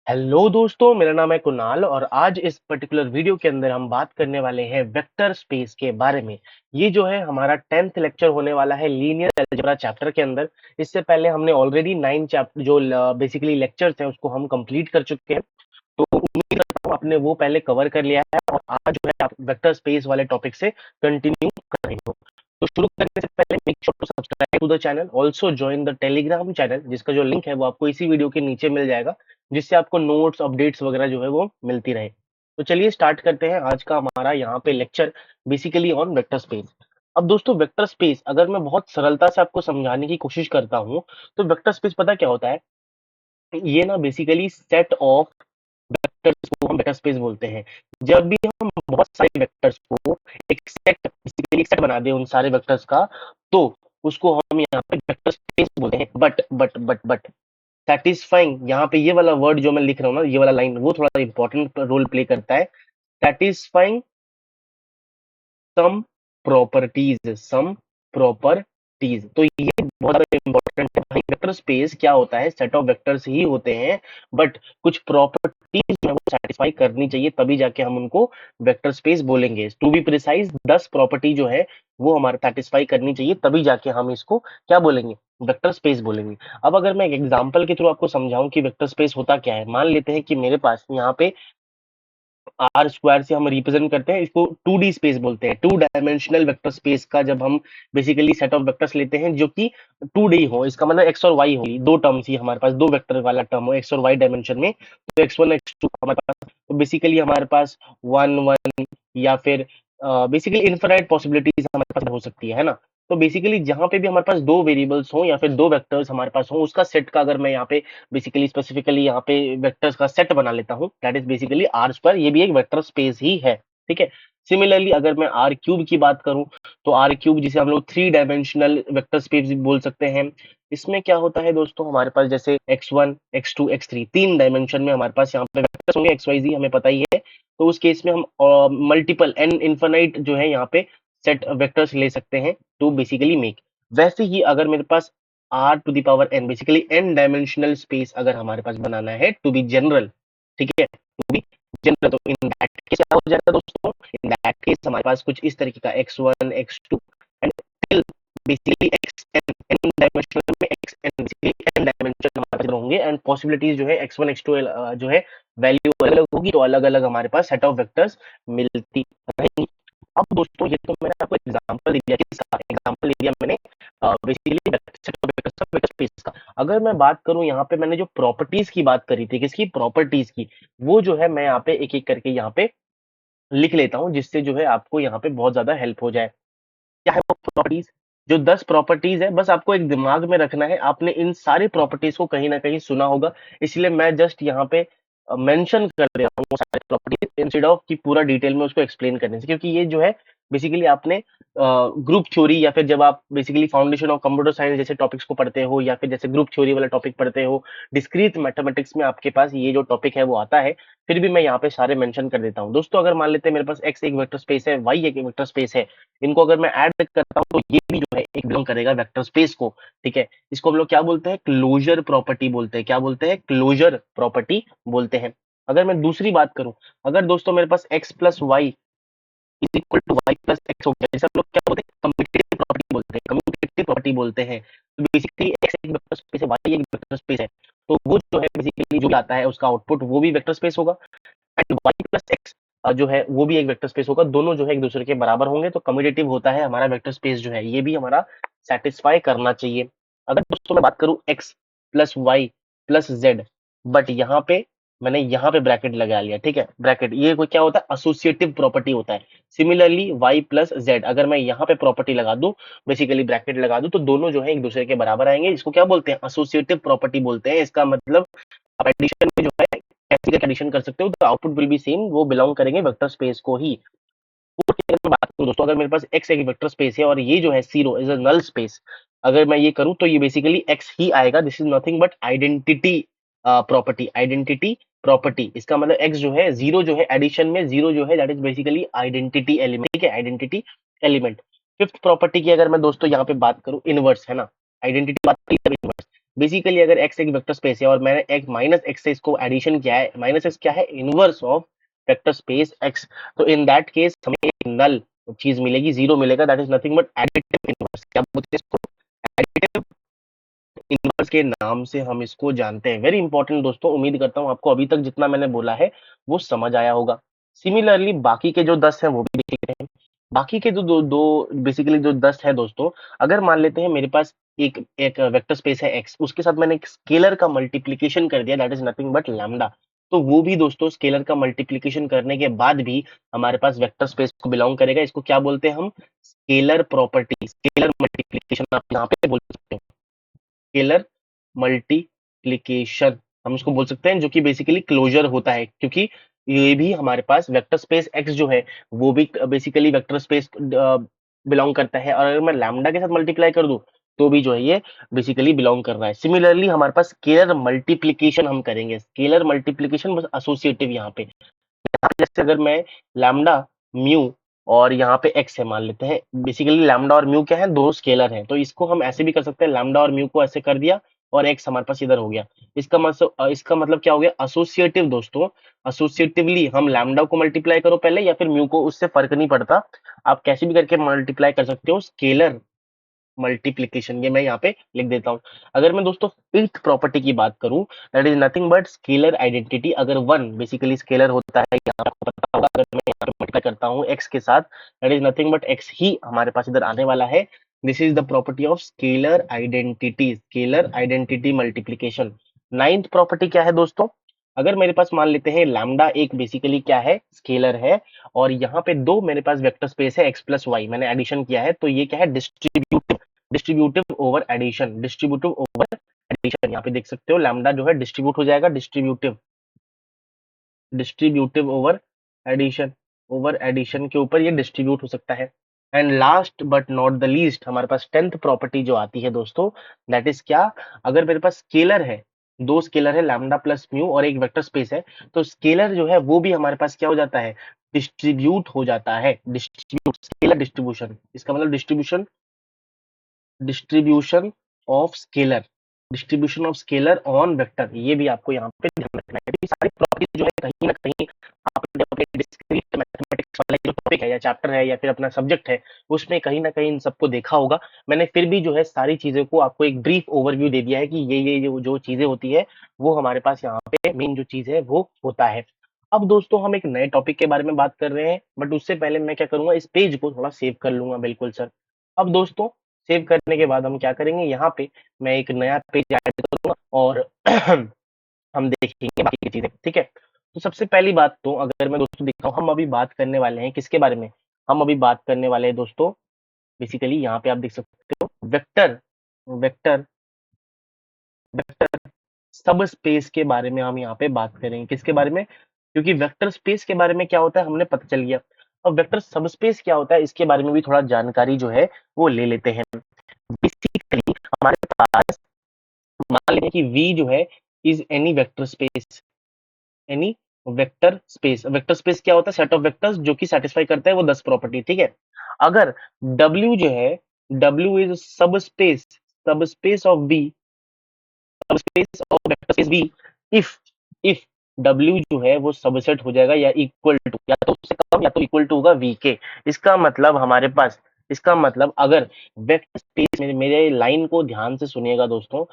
Hello दोस्तों, मेरा नाम है कुणाल और आज इस पर्टिकुलर वीडियो के अंदर हम बात करने वाले हैं वेक्टर स्पेस के बारे में। ये जो है हमारा 10th लेक्चर होने वाला है लीनियर अलजेब्रा चैप्टर के अंदर। इससे पहले हमने ऑलरेडी 9 चैप्टर जो बेसिकली लेक्चर्स हैं उसको हम कंप्लीट कर चुके हैं। तो उम्मीद करता हूँ आपने वो पहले कवर कर लिया है और आज जो है आप वेक्टर स्पेस वाले टॉपिक से कंटिन्यू कर रहे हो। तो शुरू करने से पहले make sure to subscribe to the channel, also join the Telegram channel जिसका जो लिंक है वो आपको इसी वीडियो के नीचे मिल जाएगा, जिससे आपको नोट्स अपडेट्स वगैरह जो है वो मिलती रहे। तो चलिए स्टार्ट करते हैं आज का हमारा यहाँ पे lecture basically on vector space. अब दोस्तों वेक्टर स्पेस अगर मैं बहुत सरलता से आपको समझाने की कोशिश करता हूँ तो वेक्टर स्पेस पता क्या होता है? ये ना बेसिकली सेट ऑफ वेक्टर्स को हम वेक्टर स्पेस बोलते हैं। जब भी हम बहुत सारे वेक्टर्स को एक सेट बेसिकली एक सेट बना दें उन सारे वेक्टर्स का, तो उसको हम यहाँ पे वेक्टर स्पेस बोलते हैं। बट सैटिस्फाइंग, यहाँ पे ये वाला वर्ड जो मैं लिख रहा हूँ ना, ये वाला लाइन वो थोड़ा इंपॉर्टेंट रोल प्ले करता है। सैटिस्फाइंग सम प्रॉपर्टीज, तो ये बहुत ज्यादा इंपॉर्टेंट है भाई। वेक्टर स्पेस क्या होता है? सेट ऑफ वेक्टर्स ही होते हैं, बट कुछ प्रॉपर्टीज जो है वो सेटिस्फाई करनी चाहिए, तभी जाके हम उनको वेक्टर स्पेस बोलेंगे। टू बी प्रिसाइज 10 प्रॉपर्टी जो है वो हमारे सेटिस्फाई करनी चाहिए, तभी जाके हम इसको क्या बोलेंगे? वेक्टर स्पेस बोलेंगे। अब अगर मैं एक एग्जांपल के थ्रू आपको समझाऊं कि वेक्टर स्पेस होता क्या है, मान लेते हैं कि मेरे पास यहाँ पे आर स्क्वायर से हम रिप्रेजेंट करते हैं, इसको 2D स्पेस बोलते हैं। 2 डायमेंशनल वेक्टर स्पेस का जब हम बेसिकली सेट ऑफ वेक्टर्स लेते हैं जो कि 2D हो, इसका मतलब एक्स और वाई होगी, दो टर्म्स ही हमारे पास, दो वेक्टर वाला टर्म हो एक्स और वाई डायमेंशन में, तो x1 x2 हमारे पास, तो बेसिकली हमारे पास 1 1 या फिर बेसिकली इनफाइनाइट पॉसिबिलिटीज हमारे पास हो सकती है ना। तो बेसिकली जहां पे भी हमारे पास दो वेरिएबल्स हो या फिर दो वेक्टर्स हमारे पास हो, उसका सेट का अगर मैं यहाँ पे बेसिकली स्पेसिफिकली यहाँ पे वेक्टर्स का सेट बना लेता हूँ, that is basically R square, ये भी एक वेक्टर स्पेस ही है। ठीक है। सिमिलरली अगर मैं आर क्यूब की बात करूं, तो आर क्यूब जिसे हम लोग 3 डायमेंशनल वेक्टर स्पेस भी बोल सकते हैं। इसमें क्या होता है दोस्तों, हमारे पास जैसे x1 x2 x3 3 डायमेंशन में हमारे पास यहाँ पे वेक्टर्स होंगे, एक्स वाई जी हमें पता ही है। तो उस केस में हम मल्टीपल एन इन्फिनाइट जो है यहाँ पे सेट वेक्टर्स ले सकते हैं टू बेसिकली मेक। वैसे ही अगर मेरे पास R to the power n basically n dimensional space अगर हमारे पास बनाना है टू बी जनरल, ठीक है, टू बी जनरल, तो इन दैट केस क्या हो जाएगा दोस्तों? इन दैट केस हमारे पास कुछ इस तरीके का x1 x2 and till basically xn, n dimensional में xn बेसिकली n डायमेंशन हमारे पास होंगे, एंड पॉसिबिलिटीज जो है x1 x2 जो है वैल्यू अलग अलग होगी, तो अलग अलग हमारे पास सेट ऑफ वेक्टर्स मिलती रहेंगी। अब दोस्तों ये तो मैंने आपको एग्जांपल दे दिया, किसका एग्जांपल दे दिया मैंने? Basically set of vector space का। अगर मैं बात करूं यहाँ पे, मैंने जो प्रॉपर्टीज की बात करी थी, किसकी प्रॉपर्टीज की, वो जो है मैं यहाँ पे एक एक करके यहाँ पे लिख लेता हूँ, जिससे जो है आपको यहाँ पे बहुत ज्यादा हेल्प हो जाए। क्या है वो प्रॉपर्टीज? जो 10 प्रॉपर्टीज है, बस आपको एक दिमाग में रखना है, आपने इन सारी प्रॉपर्टीज को कहीं ना कहीं सुना होगा, इसलिए मैं जस्ट यहाँ पे मेंशन कर दे रहा हूँ वो सारे प्रॉपर्टीज इंस्टेड ऑफ कि पूरा डिटेल में उसको एक्सप्लेन करने से, क्योंकि ये जो है बेसिकली आपने ग्रुप थ्योरी या फिर जब आप basically foundation of computer science जैसे टॉपिक्स को पढ़ते हो, या फिर जैसे ग्रुप थ्योरी वाला टॉपिक पढ़ते हो, डिस्क्रीट मैथमेटिक्स में आपके पास ये जो टॉपिक है वो आता है। फिर भी मैं यहाँ पे सारे मेंशन कर देता हूँ दोस्तों। अगर मान लेते हैं मेरे पास एक्स एक वेक्टर स्पेस है, वाई एक वेक्टर स्पेस है, इनको अगर मैं ऐड करता हूँ तो ये भी जो है एक बिलोंग करेगा वेक्टर स्पेस को। ठीक है। इसको हम लोग क्या बोलते हैं? क्लोजर प्रॉपर्टी बोलते हैं। क्या बोलते हैं? क्लोजर प्रॉपर्टी बोलते हैं। अगर मैं दूसरी बात करूं, अगर दोस्तों मेरे पास x plus y is equal to y plus x हो गया, जैसे हम लोग क्या बोलते हैं? कम्यूटेटिव प्रॉपर्टी बोलते हैं, कम्यूटेटिव प्रॉपर्टी बोलते हैं। तो बेसिकली एक्स एक वेक्टर स्पेस है, वाई एक वेक्टर स्पेस है, तो वो जो है बेसिकली जो आता है उसका आउटपुट वो भी वेक्टर स्पेस होगा, एंड वाई प्लस एक्स जो है वो भी एक वेक्टर स्पेस होगा। दोनों जो है एक दूसरे के बराबर होंगे, तो कम्यूटेटिव होता है हमारा वेक्टर स्पेस जो है, ये भी हमारा सेटिस्फाई करना चाहिए। अगर दोस्तों मैं बात करूं x plus y plus z, but यहाँ पे मैंने यहाँ पे ब्रैकेट लगा लिया, ठीक है, ब्रैकेट, ये कोई क्या होता है? एसोसिएटिव प्रॉपर्टी होता है। सिमिलरली y प्लस जेड, अगर मैं यहाँ पे प्रॉपर्टी लगा दूं, बेसिकली ब्रैकेट लगा दूं, तो दोनों जो है एक दूसरे के बराबर आएंगे। इसको क्या बोलते हैं? एसोसिएटिव प्रॉपर्टी बोलते हैं। इसका मतलब आप एडिशन में जो है कैसे एडिशन कर सकते हो, तो आउटपुट विल बी सेम, वो बिलोंग करेंगे वेक्टर स्पेस को ही। और अगर मैं बात करूं दोस्तों, अगर मेरे पास x एक वेक्टर स्पेस है और ये जो है zero is a null space, अगर मैं ये करूं तो ये बेसिकली x ही आएगा। This is nothing but identity property, identity property. इसका मतलब x जो है जीरो जो है एडिशन में जीरो जो है that is basically identity element. ठीक है, आइडेंटिटी एलिमेंट। फिफ्थ प्रॉपर्टी की अगर मैं दोस्तों यहाँ पे बात करूं, इनवर्स है ना, आइडेंटिटी बात करी, इनवर्स बेसिकली अगर x एक वेक्टर स्पेस है और मैंने x माइनस एक्स से इसको एडिशन किया है, माइनस एक्स क्या है, inverse of vector space x, तो इन दैट केस हमें एक नल चीज मिलेगी, जीरो मिलेगा, that is nothing but additive inverse. क्या बोलते हैं इसको, एडिटिव इनवर्स के नाम से हम इसको जानते हैं। वेरी इंपॉर्टेंट दोस्तों, उम्मीद करता हूं आपको अभी तक जितना मैंने बोला है वो समझ आया होगा। सिमिलरली बाकी के जो 10 हैं वो भी देख लेते हैं। बाकी के जो दो दो बेसिकली जो 10 है दोस्तों, अगर मान लेते हैं मेरे पास एक एक वेक्टर स्पेस है x, उसके साथ मैंने एक स्केलर का मल्टीप्लीकेशन कर दिया, that is nothing but lambda, तो वो भी दोस्तों स्केलर का मल्टीप्लीकेशन करने के बाद भी हमारे पास वेक्टर स्पेस को बिलोंग करेगा। इसको क्या बोलते हैं हम, स्केलर प्रॉपर्टी, स्केलर मल्टीप्लीकेशन आप यहाँ पे बोल सकते हो, स्केलर मल्टीप्लिकेशन हम इसको बोल सकते हैं, जो कि बेसिकली क्लोजर होता है, क्योंकि ये भी हमारे पास वेक्टर स्पेस x जो है वो भी बेसिकली वेक्टर स्पेस बिलोंग करता है, और अगर मैं लैम्डा के साथ मल्टीप्लाई कर दूं तो भी जो है ये बेसिकली बिलोंग कर रहा है। सिमिलरली हमारे पास स्केलर मल्टीप्लिकेशन हम करेंगे, स्केलर मल्टीप्लिकेशन बस एसोसिएटिव यहाँ पे, जैसे अगर मैं लैम्डा म्यू और यहाँ पे एक्स है मान लेते हैं, बेसिकली लैम्डा और म्यू क्या है, दो स्केलर हैं, तो इसको हम ऐसे भी कर सकते हैं, लैम्डा और म्यू को ऐसे कर दिया और एक्स हमारे पास इधर हो गया। इसका मतलब क्या हो गया, एसोसिएटिव दोस्तों, एसोसिएटिवली हम लैम्डा को मल्टीप्लाई करो पहले या फिर म्यू को, उससे फर्क नहीं पड़ता, आप कैसे भी करके मल्टीप्लाई कर सकते हो, स्केलर मल्टीप्लिकेशन, ये मैं यहाँ पे लिख देता हूँ। अगर मैं दोस्तों फिफ्थ प्रॉपर्टी की बात करूं, that is nothing but scalar identity. अगर वन बेसिकली स्केलर होता है, यहाँ आपको पता होगा, अगर मैं यहाँ पे मल्टीप्लाई करता हूँ एक्स के साथ, that is nothing but x ही हमारे पास इधर आने वाला है। This is the property of scalar identity, scalar identity multiplication. Ninth property क्या है दोस्तों, अगर मेरे पास मान लेते हैं लैम्डा एक बेसिकली क्या है, स्केलर है, और यहाँ पे दो मेरे पास वेक्टर स्पेस है एक्स प्लस वाई, मैंने एडिशन किया है, तो ये क्या है, distributive, distributive over addition, distributive over addition, यहाँ पे देख सकते हो लैम्डा जो है डिस्ट्रीब्यूट हो जाएगा, डिस्ट्रीब्यूटिव, डिस्ट्रीब्यूटिव ओवर एडिशन के ऊपर ये डिस्ट्रीब्यूट हो सकता है। And last but not the least हमारे पास टेंथ प्रॉपर्टी जो आती है दोस्तों, दैट इज क्या, अगर मेरे पास स्केलर है, दो स्केलर है लैम्डा प्लस म्यू और एक वेक्टर स्पेस है, तो स्केलर जो है वो भी हमारे पास क्या हो जाता है, डिस्ट्रीब्यूट हो जाता है, डिस्ट्रीब्यूट, स्केलर डिस्ट्रीब्यूशन, इसका मतलब distribution, distribution of scalar, distribution of scalar on vector, ये भी आपको यहाँ पे ध्यान रखना है। ये सारी प्रॉपर्टीज जो है कहीं ना कहीं आपने अपने डिस्क्रीट मैथमेटिक्स वाला जो टॉपिक है या चैप्टर है या फिर अपना सब्जेक्ट है, उसमें कहीं ना कहीं इन सबको देखा होगा। मैंने फिर भी जो है सारी चीजों को आपको एक ब्रीफ ओवरव्यू दे दिया है कि ये जो चीजें होती है वो हमारे पास यहाँ पे मेन जो चीज है वो होता है। अब दोस्तों हम एक नए टॉपिक के बारे में बात कर रहे हैं, बट उससे पहले मैं क्या करूंगा, इस पेज को थोड़ा सेव कर लूंगा, बिल्कुल सर। अब दोस्तों सेव करने के बाद हम क्या करेंगे, यहाँ पे मैं एक नया पेज ऐड करूंगा और हम देखेंगे बाकी की चीजें, ठीक है। तो सबसे पहली बात तो अगर मैं दोस्तों दिखाऊं, हम अभी बात करने वाले हैं किसके बारे में, हम अभी बात करने वाले हैं दोस्तों, बेसिकली यहाँ पे आप देख सकते हो वेक्टर, वेक्टर वेक्टर सब स्पेस के बारे में हम यहाँ पे बात करेंगे, किसके बारे में, क्योंकि वेक्टर स्पेस के बारे में क्या होता है हमने पता चल गया, अब वेक्टर सब स्पेस क्या होता है इसके बारे में भी थोड़ा जानकारी जो है वो ले लेते हैं। बेसिकली हमारे पास मान लेते हैं कि V जो है is any vector space, any vector space क्या होता है, सेट ऑफ वेक्टर्स जो कि सेटिस्फाई करता है वो 10 प्रॉपर्टी, ठीक है। अगर W जो है, W इज सब स्पेस ऑफ V, सब space of vector space V, if if W जो है वो सबसेट हो जाएगा या इक्वल टू, या तो उससे कम या तो इक्वल टू होगा V के। इसका मतलब हमारे पास, इसका मतलब अगर वेक्टर स्पेस में, मेरे लाइन को ध्यान से सुनिएगा दोस्तों,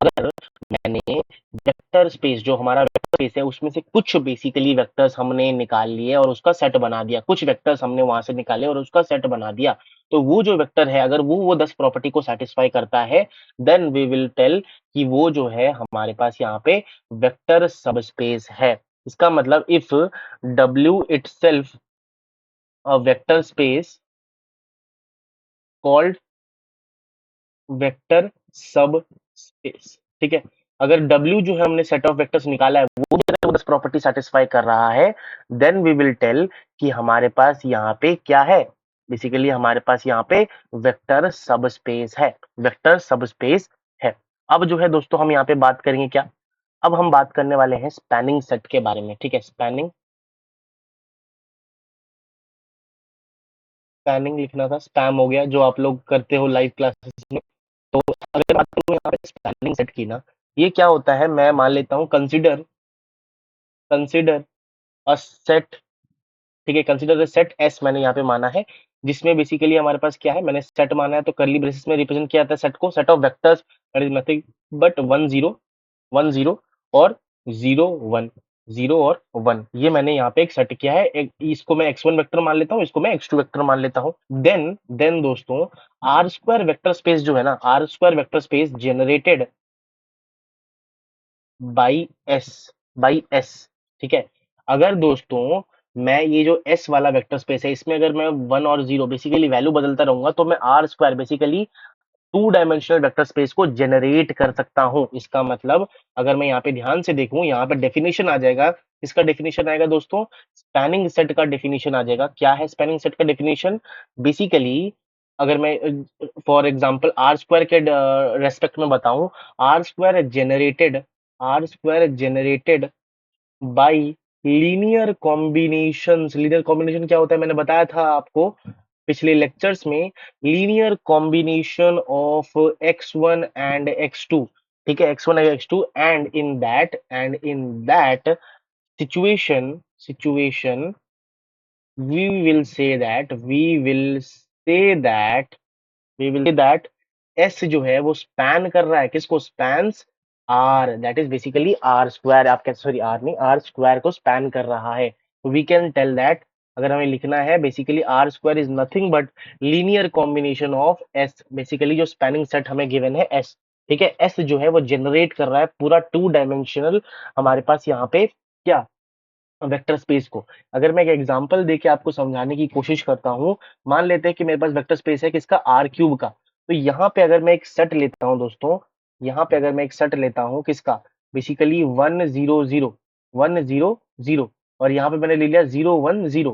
अगर मैंने वेक्टर स्पेस जो हमारा वेक्टर स्पेस है उसमें से कुछ बेसिकली वेक्टर्स हमने निकाल लिए और उसका सेट बना दिया, कुछ वेक्टर्स हमने वहां से निकाले और उसका सेट बना दिया, तो वो जो वेक्टर है अगर वो 10 प्रॉपर्टी को सेटिस्फाई करता है, देन वी विल टेल कि वो जो है हमारे पास यहाँ पे वेक्टर सबस्पेस है। इसका मतलब if W itself a vector space called vector सब स्पेस, ठीक है। अगर W जो है हमने सेट ऑफ वेक्टर्स निकाला है वो भी 10 प्रॉपर्टी सेटिस्फाई कर रहा है, देन वी विल टेल कि हमारे पास यहाँ पे क्या है, बेसिकली हमारे पास यहाँ पे वेक्टर सब स्पेस है, वेक्टर सब स्पेस है। अब जो है दोस्तों हम यहाँ पे बात करेंगे क्या, अब हम बात करने वाले हैं स्पैनिंग सेट के बारे में, ठीक है। स्पैनिंग, स्पैनिंग लिखना था, स्पैम हो गया जो आप लोग करते हो लाइव क्लासेस में, तो अगर बात करूं यहाँ पे स्पैनिंग सेट की ना, ये क्या होता है, मैं मान लेता हूँ कंसिडर कंसिडर अ सेट, ठीक है, कंसिडर द सेट एस मैंने यहाँ पे माना है, जिसमें बेसिकली हमारे पास क्या है, मैंने सेट माना है तो करली ब्रेसेस में रिप्रेजेंट किया जाता है सेट को, set of vectors that is nothing but 1 0 और 0 1, 0 और 1, ये मैंने यहाँ पे एक सेट किया है, इसको मैं x1 वेक्टर मान लेता हूँ, इसको मैं x2 वेक्टर मान लेता हूँ। देन दोस्तों आर स्क्वायर वेक्टर स्पेस जो है ना, R square vector space generated by S, ठीक है। अगर दोस्तों मैं ये जो एस वाला वेक्टर स्पेस है, इसमें अगर मैं 1 और 0 बेसिकली वैल्यू बदलता रहूंगा, तो मैं R square basically 2 dimensional vector space को जनरेट कर सकता हूं। इसका मतलब अगर मैं यहाँ पे ध्यान से देखूं, यहाँ पे डेफिनेशन आ जाएगा, इसका डेफिनेशन आएगा दोस्तों, स्पैनिंग सेट का डेफिनेशन आ जाएगा। क्या है स्पैनिंग सेट का डेफिनेशन? बेसिकली अगर मैं फॉर एग्जांपल आर स्क्वायर के रेस्पेक्ट में बताऊं, R square generated by linear combination क्या होता है, मैंने बताया था आपको पिछले लेक्चर्स में, linear combination of x1 and x2, ठीक है, x1 and x2, and in that situation we will say that S जो है वो स्पैन कर रहा है, किसको? Spans R, that is basically R square, आप कहते सॉरी आर नहीं, आर स्क्वायर को स्पैन कर रहा है। वी कैन टेल दैट, अगर हमें लिखना है basically R square is nothing but linear combination of S, basically जो स्पैनिंग सेट हमें गिवन है एस, ठीक है, एस जो है वो जनरेट कर रहा है पूरा 2 डायमेंशनल हमारे पास यहाँ पे क्या, वेक्टर स्पेस को। अगर मैं एक एग्जांपल देके आपको समझाने की कोशिश करता हूँ, मान लेते हैं कि मेरे पास वेक्टर स्पेस है किसका, आर क्यूब का। तो यहाँ पे अगर मैं एक सेट लेता हूँ दोस्तों, यहाँ पे अगर मैं एक सेट लेता हूँ किसका, बेसिकली 1 0 0 और यहाँ पे मैंने ले लिया 0 1 0,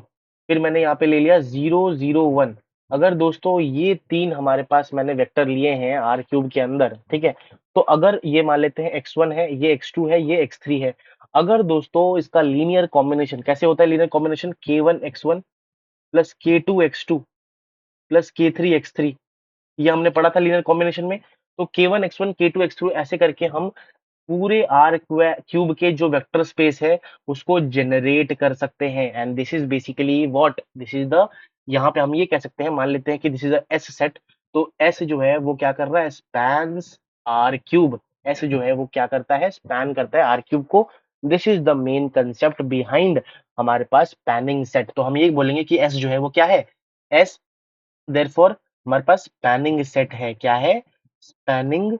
फिर मैंने यहाँ पे ले लिया 0 0 1। अगर दोस्तों ये तीन हमारे पास मैंने वेक्टर लिए हैं आर क्यूब के अंदर, ठीक है, तो अगर ये मान लेते हैं x1 है, ये x2 है, ये x3 है, अगर दोस्तों इसका लीनियर कॉम्बिनेशन कैसे होता है, linear combination k1 x1 plus k2 x2 plus k3 x3, ये हमने पढ़ा था लीनियर कॉम्बिनेशन में। तो k1 x1 k2 x2 ऐसे करके हम पूरे आर क्यूब के जो वेक्टर स्पेस है उसको जनरेट कर सकते हैं, and this is basically what, this is the, यहाँ पे हम ये कह सकते हैं, मान लेते हैं कि this is a S set, तो एस जो है वो क्या कर रहा है, स्पैन्स आर क्यूब, एस जो है वो क्या करता है, स्पैन करता है आर क्यूब को। This is the main concept behind हमारे पास स्पैनिंग सेट। तो हम ये बोलेंगे कि एस जो है वो क्या है, एस देयरफॉर हमारे पास स्पैनिंग सेट है, क्या है, स्पैनिंग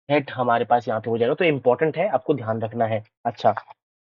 सेट हमारे पास यहाँ पे हो जाएगा। तो इंपॉर्टेंट है, आपको ध्यान रखना है। अच्छा,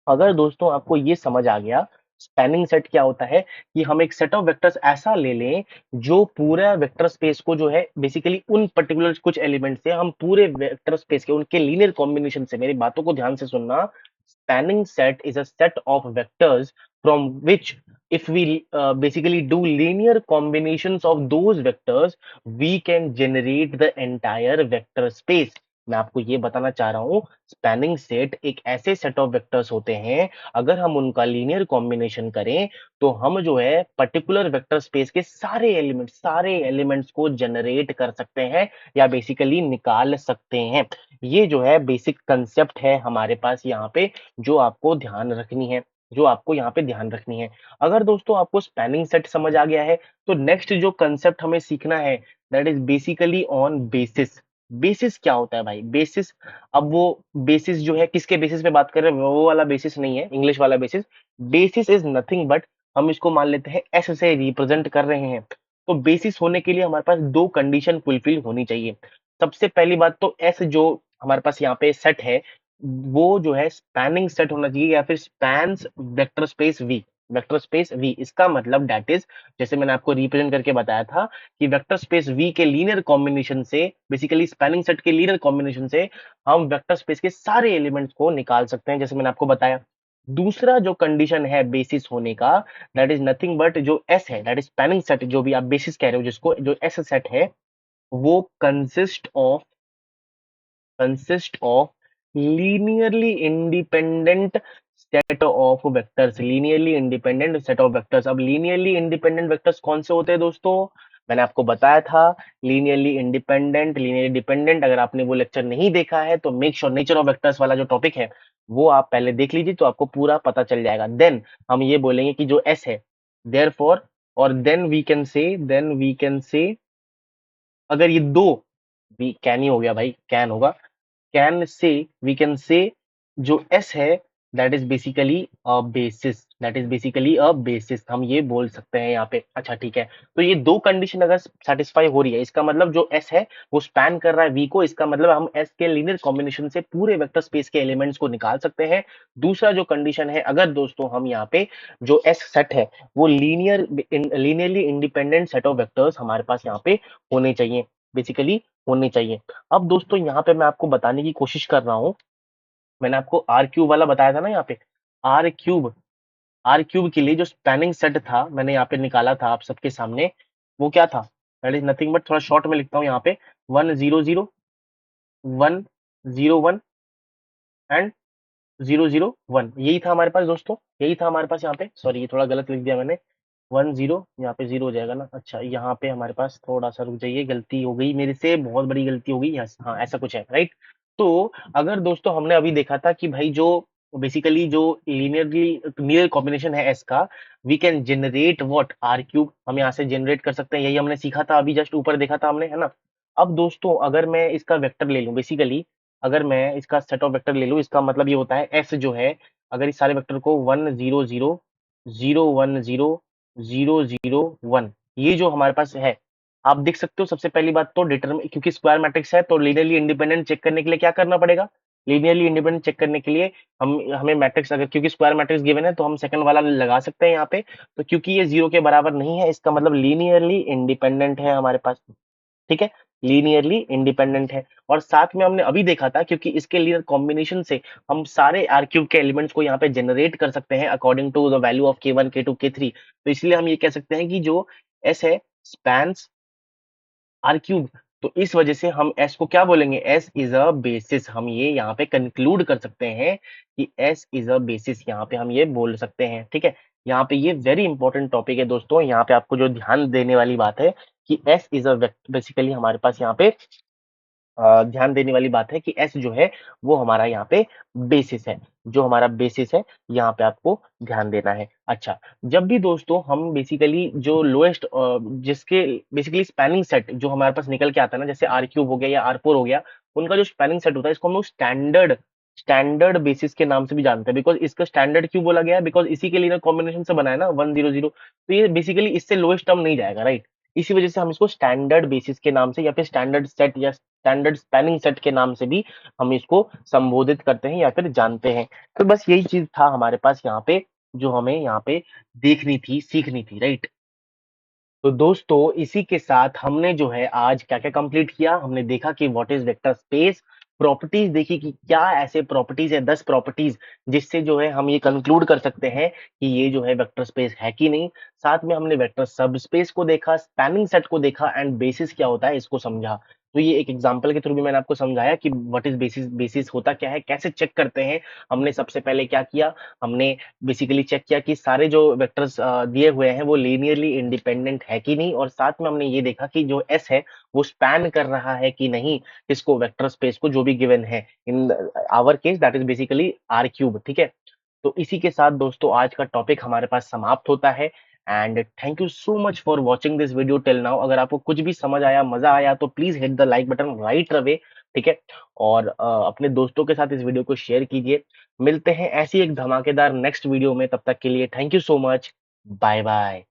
अगर दोस्तों आपको ये समझ आ गया स्पैनिंग सेट क्या होता है, कि हम एक सेट ऑफ वेक्टर्स ऐसा ले लें जो पूरा वेक्टर स्पेस को जो है बेसिकली उन पर्टिकुलर कुछ एलिमेंट से हम पूरे वेक्टर स्पेस के उनके लीनियर कॉम्बिनेशन से, मेरी बातों को ध्यान से सुनना, spanning set is a set of vectors from which if we basically do linear combinations of those vectors we can generate the entire vector space। मैं आपको ये बताना चाह रहा हूँ, स्पैनिंग सेट एक ऐसे सेट ऑफ वेक्टर्स होते हैं, अगर हम उनका लीनियर कॉम्बिनेशन करें तो हम जो है पर्टिकुलर वेक्टर स्पेस के सारे एलिमेंट्स को जनरेट कर सकते हैं या बेसिकली निकाल सकते हैं। ये जो है बेसिक कंसेप्ट है हमारे पास यहाँ पे, जो आपको ध्यान रखनी है, जो आपको यहाँ पे ध्यान रखनी है। अगर दोस्तों आपको स्पैनिंग सेट समझ आ गया है, तो नेक्स्ट जो कंसेप्ट हमें सीखना है that is basically on basis. Basis क्या होता है भाई, बेसिस, अब वो बेसिस जो है किसके बेसिस पे बात कर रहे हैं, वो वाला बेसिस नहीं है, इंग्लिश वाला basis. Basis is nothing but, हम इसको मान लेते हैं एस से रिप्रेजेंट कर रहे हैं। तो बेसिस होने के लिए हमारे पास दो कंडीशन फुलफिल होनी चाहिए। सबसे पहली बात तो एस जो हमारे पास यहाँ पे सेट है, वो जो है स्पैनिंग सेट होना चाहिए या फिर स्पैन्स वेक्टर स्पेस वी। इसका मतलब दैट इज, जैसे मैंने आपको रिप्रेजेंट करके बताया था कि वेक्टर स्पेस वी के लीनियर कॉम्बिनेशन से, बेसिकली स्पैनिंग सेट के लीनियर कॉम्बिनेशन से हम वेक्टर स्पेस के सारे एलिमेंट्स को निकाल सकते हैं, जैसे मैंने आपको बताया। दूसरा जो कंडीशन है बेसिस होने का, दैट इज नथिंग बट जो एस है, दैट इज स्पैनिंग सेट, जो भी आप बेसिस कह रहे हो जिसको, जो एस सेट है वो consist of linearly independent set of vectors. अब लीनियरली इंडिपेंडेंट वेक्टर्स कौन से होते हैं दोस्तों? मैंने आपको बताया था लीनियरली इंडिपेंडेंट, लीनियरली डिपेंडेंट। अगर आपने वो लेक्चर नहीं देखा है तो make sure nature of vectors वाला जो टॉपिक है वो आप पहले देख लीजिए, तो आपको पूरा पता चल जाएगा। देन हम ये बोलेंगे कि जो एस है, देयरफॉर, और देन वी कैन से अगर ये दो, भी कैन ही हो गया भाई, कैन होगा, can say we can say जो एस है that is basically a basis, that is basically a basis, हम ये बोल सकते हैं यहाँ पे। अच्छा ठीक है, तो ये दो कंडीशन अगर सेटिस्फाई हो रही है, इसका मतलब जो एस है वो स्पैन कर रहा है वी को, इसका मतलब हम एस के लीनियर कॉम्बिनेशन से पूरे वेक्टर स्पेस के एलिमेंट्स को निकाल सकते हैं। दूसरा जो कंडीशन है, अगर दोस्तों हम यहाँ पे जो एस सेट है वो linearly independent set of vectors हमारे पास यहाँ पे होने चाहिए, बेसिकली होने चाहिए। अब दोस्तों यहाँ पे मैं आपको बताने की कोशिश कर रहा हूँ, मैंने आपको आर क्यूब वाला बताया था ना, यहाँ पे आर क्यूब, आर क्यूब के लिए जो स्पैनिंग सेट था मैंने यहाँ पे निकाला था आप सबके सामने, वो क्या था, दैट इज नथिंग बट, थोड़ा शॉर्ट में लिखता हूँ यहाँ पे, 1 0 0 1 0 1 एंड 0 0 1, यही था हमारे पास दोस्तों, यही था हमारे पास यहाँ पे। सॉरी, ये थोड़ा गलत लिख दिया मैंने, 1 0, यहाँ पे 0 हो जाएगा ना। अच्छा, यहाँ पे हमारे पास थोड़ा सा रुक जाइए, गलती हो गई मेरे से, बहुत बड़ी गलती हो गई। हाँ, ऐसा कुछ है, राइट। तो अगर दोस्तों हमने अभी देखा था कि भाई जो बेसिकली जो लीनियरली नियर कॉम्बिनेशन है एस का, we can generate what, R cube, हम यहाँ से जनरेट कर सकते हैं, यही हमने सीखा था अभी, जस्ट ऊपर देखा था हमने, है ना। अब दोस्तों अगर मैं इसका वेक्टर ले लूं, बेसिकली अगर मैं इसका सेट ऑफ वेक्टर ले लूं, इसका मतलब ये होता है एस जो है, अगर इस सारे वेक्टर को 1 0 0 0 1 0 0 0 1, ये जो हमारे पास है, आप देख सकते हो। सबसे पहली बात तो डिटरमिन, क्योंकि स्क्वायर मैट्रिक्स है तो लीनियरली इंडिपेंडेंट चेक करने के लिए क्या करना पड़ेगा, लीनियरली इंडिपेंडेंट चेक करने के लिए हम हमें मैट्रिक्स, अगर क्योंकि स्क्वायर मैट्रिक्स गिवन है तो हम सेकंड वाला लगा सकते हैं यहाँ पे। तो क्योंकि ये 0 के बराबर नहीं है, इसका मतलब लीनियरली इंडिपेंडेंट है हमारे पास, ठीक है, लीनियरली इंडिपेंडेंट है। और साथ में हमने अभी देखा था, क्योंकि इसके लीनियर कॉम्बिनेशन से हम सारे आर क्यूब के एलिमेंट्स को यहाँ पे जनरेट कर सकते हैं according to the value of k1 k2 k3, तो इसलिए हम ये कह सकते हैं कि जो एस है स्पैन्स आर क्यूब, तो इस वजह से हम एस को क्या बोलेंगे, एस इज अ बेसिस, हम ये यहाँ पे कंक्लूड कर सकते हैं कि एस इज अ बेसिस, यहाँ पे हम ये बोल सकते हैं, ठीक है। यहाँ पे ये वेरी इंपॉर्टेंट टॉपिक है दोस्तों, यहाँ पे आपको जो ध्यान देने वाली बात है कि एस इज अ बेसिकली हमारे पास यहाँ पे ध्यान देने वाली बात है कि एस जो है वो हमारा यहाँ पे बेसिस है, जो हमारा बेसिस है, यहाँ पे आपको ध्यान देना है। अच्छा, जब भी दोस्तों हम बेसिकली जो लोएस्ट जिसके बेसिकली स्पैनिंग सेट जो हमारे पास निकल के आता है ना, जैसे आर क्यूब हो गया या आर फोर हो गया, उनका जो स्पैनिंग सेट होता है, इसको हम लोग स्टैंडर्ड स्टैंडर्ड बेसिस के नाम से भी जानते हैं। बिकॉज इसका स्टैंडर्ड क्यों बोला गया है, बिकॉज इसी के लिए कॉम्बिनेशन से बना है ना 1 0 0, तो ये बेसिकली इससे लोएस्ट टर्म नहीं जाएगा, राइट। इसी वजह से हम इसको स्टैंडर्ड बेसिस के नाम से या फिर स्टैंडर्ड सेट या स्टैंडर्ड स्पैनिंग सेट के नाम से भी हम इसको संबोधित करते हैं या फिर जानते हैं। तो बस यही चीज था हमारे पास यहाँ पे, जो हमें यहाँ पे देखनी थी, सीखनी थी, राइट। तो दोस्तों इसी के साथ हमने जो है आज क्या क्या कंप्लीट किया, हमने देखा कि what is vector space, properties देखी कि क्या ऐसे प्रॉपर्टीज है, 10 प्रॉपर्टीज जिससे जो है हम ये कंक्लूड कर सकते हैं कि ये जो है वेक्टर स्पेस है कि नहीं। साथ में हमने वेक्टर सब स्पेस को देखा, स्पैनिंग सेट को देखा एंड बेसिस क्या होता है इसको समझा। तो ये एक एग्जांपल के थ्रू भी मैंने आपको समझाया कि व्हाट इज बेसिस, बेसिस होता क्या है, कैसे चेक करते हैं। हमने सबसे पहले क्या किया, हमने बेसिकली चेक किया कि सारे जो वेक्टर्स दिए हुए हैं वो लीनियरली इंडिपेंडेंट है कि नहीं, और साथ में हमने ये देखा कि जो एस है वो स्पैन कर रहा है कि नहीं इसको, वेक्टर स्पेस को, जो भी गिवन है in our case that is basically R cube, ठीक है। तो इसी के साथ दोस्तों आज का टॉपिक हमारे पास समाप्त होता है। And thank you so much for watching this video till now. अगर आपको कुछ भी समझ आया, मजा आया, तो please hit the like button right away, ठीक है। और अपने दोस्तों के साथ इस वीडियो को शेयर कीजिए। मिलते हैं ऐसी एक धमाकेदार नेक्स्ट वीडियो में, तब तक के लिए thank you so much, bye bye.